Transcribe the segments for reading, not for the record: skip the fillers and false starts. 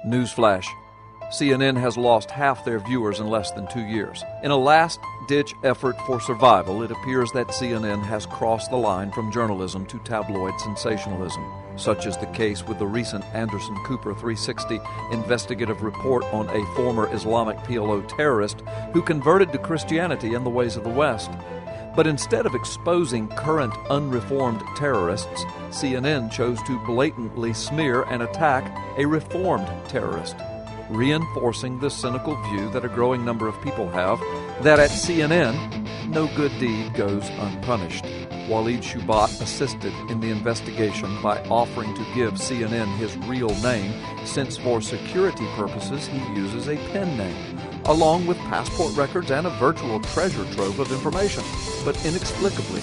Newsflash: CNN has lost half their viewers in less than 2 years. In a last-ditch effort for survival, it appears that CNN has crossed the line from journalism to tabloid sensationalism. Such is the case with the recent Anderson Cooper 360 investigative report on a former Islamic PLO terrorist who converted to Christianity and the ways of the West. But instead of exposing current unreformed terrorists, CNN chose to blatantly smear and attack a reformed terrorist, reinforcing the cynical view that a growing number of people have that at CNN, no good deed goes unpunished. Walid Shoebat assisted in the investigation by offering to give CNN his real name, since for security purposes he uses a pen name, along with passport records and a virtual treasure trove of information. But inexplicably,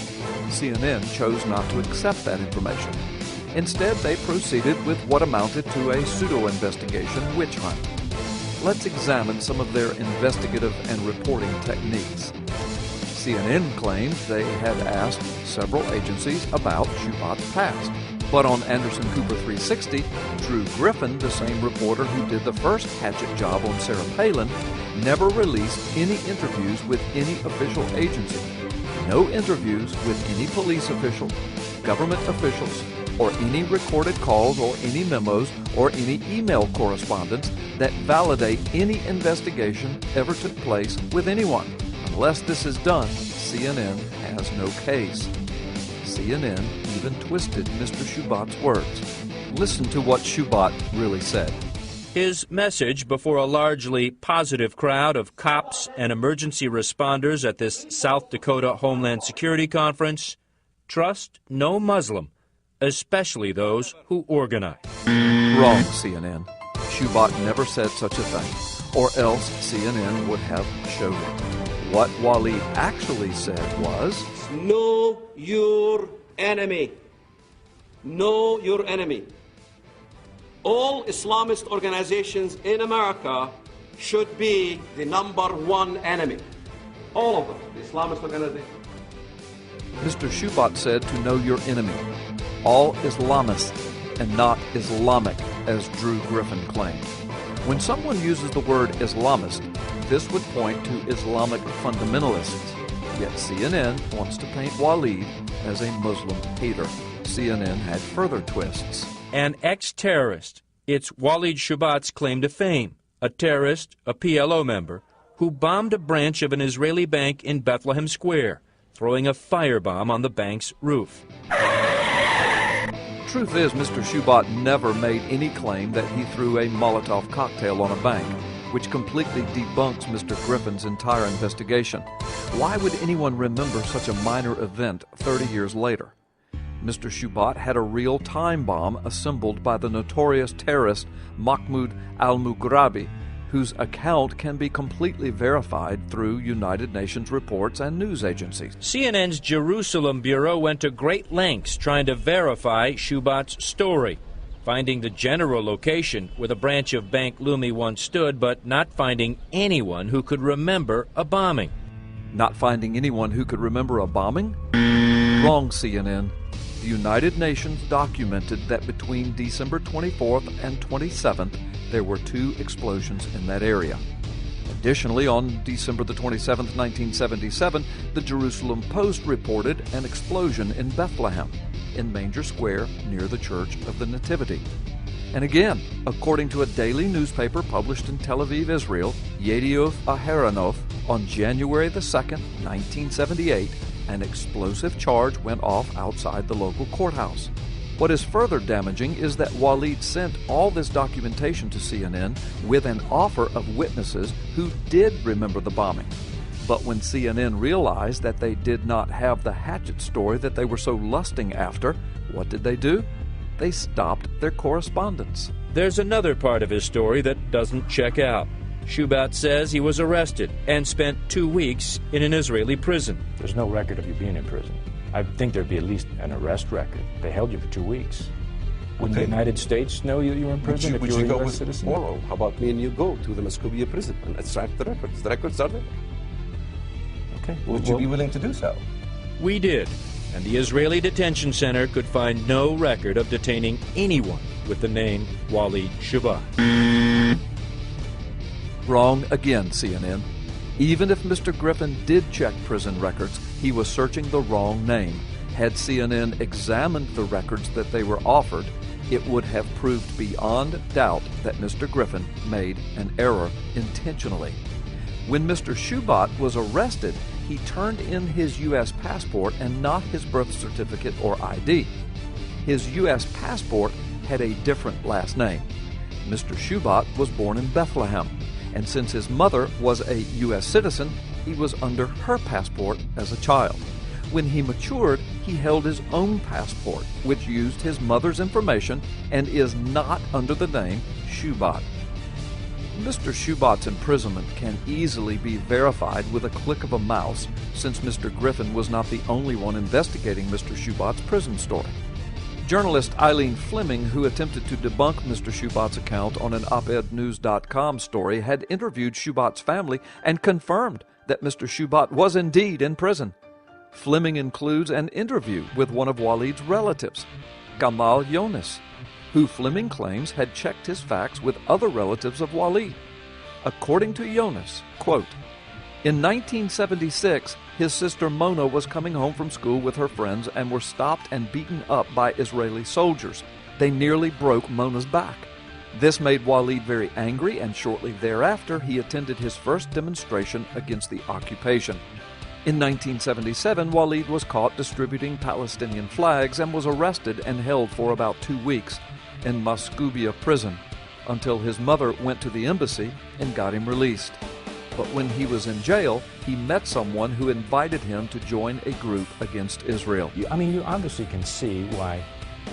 CNN chose not to accept that information. Instead, they proceeded with what amounted to a pseudo-investigation witch hunt. Let's examine some of their investigative and reporting techniques. CNN claimed they had asked several agencies about Shoebat's past. But on Anderson Cooper 360, Drew Griffin, the same reporter who did the first Hatchet job on Sarah Palin, never released any interviews with any official agency. No interviews with any police official, government officials, or any recorded calls or any memos or any email correspondence that validate any investigation ever took place with anyone. Unless this is done, CNN has no case. CNN even twisted Mr. Shoebat's words. Listen to what Shoebat really said. His message before a largely positive crowd of cops and emergency responders at this South Dakota Homeland Security Conference: trust no Muslim, especially those who organize. Wrong, CNN. Shoebat never said such a thing, or else CNN would have showed it. What Walid actually said was, know your enemy. Know your enemy. All Islamist organizations in America should be the #1 enemy. All of them, the Islamist organizations. Mr. Shoebat said to know your enemy. All Islamists and not Islamic, as Drew Griffin claimed. When someone uses the word Islamist, this would point to Islamic fundamentalists. Yet CNN wants to paint Walid as a Muslim hater. CNN had further twists. An ex-terrorist. It's Walid Shoebat's claim to fame. A terrorist, a PLO member, who bombed a branch of an Israeli bank in Bethlehem Square, throwing a firebomb on the bank's roof. Truth is, Mr. Shoebat never made any claim that he threw a Molotov cocktail on a bank, which completely debunks Mr. Griffin's entire investigation. Why would anyone remember such a minor event 30 years later? Mr. Shoebat had a real time bomb assembled by the notorious terrorist Mahmoud al-Mughrabi, whose account can be completely verified through United Nations reports and news agencies. CNN's Jerusalem Bureau went to great lengths trying to verify Shoebat's story, finding the general location where the branch of Bank Leumi once stood, but not finding anyone who could remember a bombing. Not finding anyone who could remember a bombing? Wrong, CNN. The United Nations documented that between December 24th and 27th, there were 2 explosions in that area. Additionally, on December the 27th, 1977, the Jerusalem Post reported an explosion in Bethlehem, in Manger Square, near the Church of the Nativity. And again, according to a daily newspaper published in Tel Aviv, Israel, Yedioth Aharonoth, on January the 2nd, 1978, an explosive charge went off outside the local courthouse. What is further damaging is that Walid sent all this documentation to CNN with an offer of witnesses who did remember the bombing. But when CNN realized that they did not have the Hatchet story that they were so lusting after, what did they do? They stopped their correspondence. There's another part of his story that doesn't check out. Shoebat says he was arrested and spent 2 weeks in an Israeli prison. There's no record of you being in prison. I think there'd be at least an arrest record. They held you for 2 weeks. Wouldn't the United States know you were in prison if you were a U.S. citizen? Tomorrow, how about me and you go to the Muscovia prison and extract the records? The records are there. Okay. Would you be willing to do so? We did, and the Israeli detention center could find no record of detaining anyone with the name Walid Shoebat. Wrong again, CNN. Even if Mr. Griffin did check prison records, he was searching the wrong name. Had CNN examined the records that they were offered, it would have proved beyond doubt that Mr. Griffin made an error intentionally. When Mr. Shoebat was arrested, he turned in his U.S. passport and not his birth certificate or ID. His U.S. passport had a different last name. Mr. Shoebat was born in Bethlehem, and since his mother was a U.S. citizen, he was under her passport as a child. When he matured, he held his own passport, which used his mother's information and is not under the name Shoebat. Mr. Shoebat's imprisonment can easily be verified with a click of a mouse, since Mr. Griffin was not the only one investigating Mr. Shoebat's prison story. Journalist Eileen Fleming, who attempted to debunk Mr. Shoebat's account on an opednews.com story, had interviewed Shoebat's family and confirmed that Mr. Shoebat was indeed in prison. Fleming includes an interview with one of Walid's relatives, Gamal Yonis, who Fleming claims had checked his facts with other relatives of Walid. According to Yonis, quote, in 1976, his sister Mona was coming home from school with her friends and were stopped and beaten up by Israeli soldiers. They nearly broke Mona's back. This made Walid very angry, and shortly thereafter he attended his first demonstration against the occupation. In 1977, Walid was caught distributing Palestinian flags and was arrested and held for about 2 weeks in Mascoubia prison until his mother went to the embassy and got him released. But when he was in jail, he met someone who invited him to join a group against Israel. You obviously can see why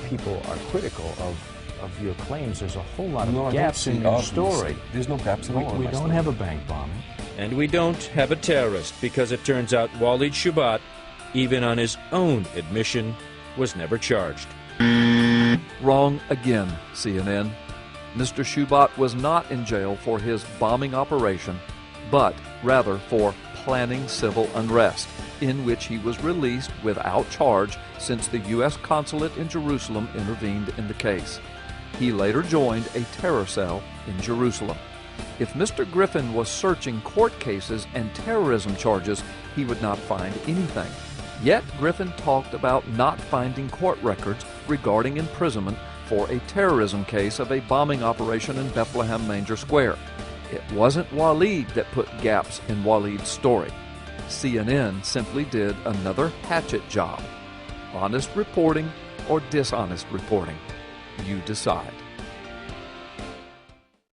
people are critical of your claims. There's a whole lot of gaps in your story. There's no gaps at all. We don't have a bank bombing. And we don't have a terrorist, because it turns out Walid Shoebat, even on his own admission, was never charged. Wrong again, CNN. Mr. Shoebat was not in jail for his bombing operation, but rather for planning civil unrest, in which he was released without charge since the U.S. consulate in Jerusalem intervened in the case. He later joined a terror cell in Jerusalem. If Mr. Griffin was searching court cases and terrorism charges, he would not find anything. Yet Griffin talked about not finding court records regarding imprisonment for a terrorism case of a bombing operation in Bethlehem Manger Square. It wasn't Walid that put gaps in Walid's story. CNN simply did another hatchet job. Honest reporting or dishonest reporting? You decide.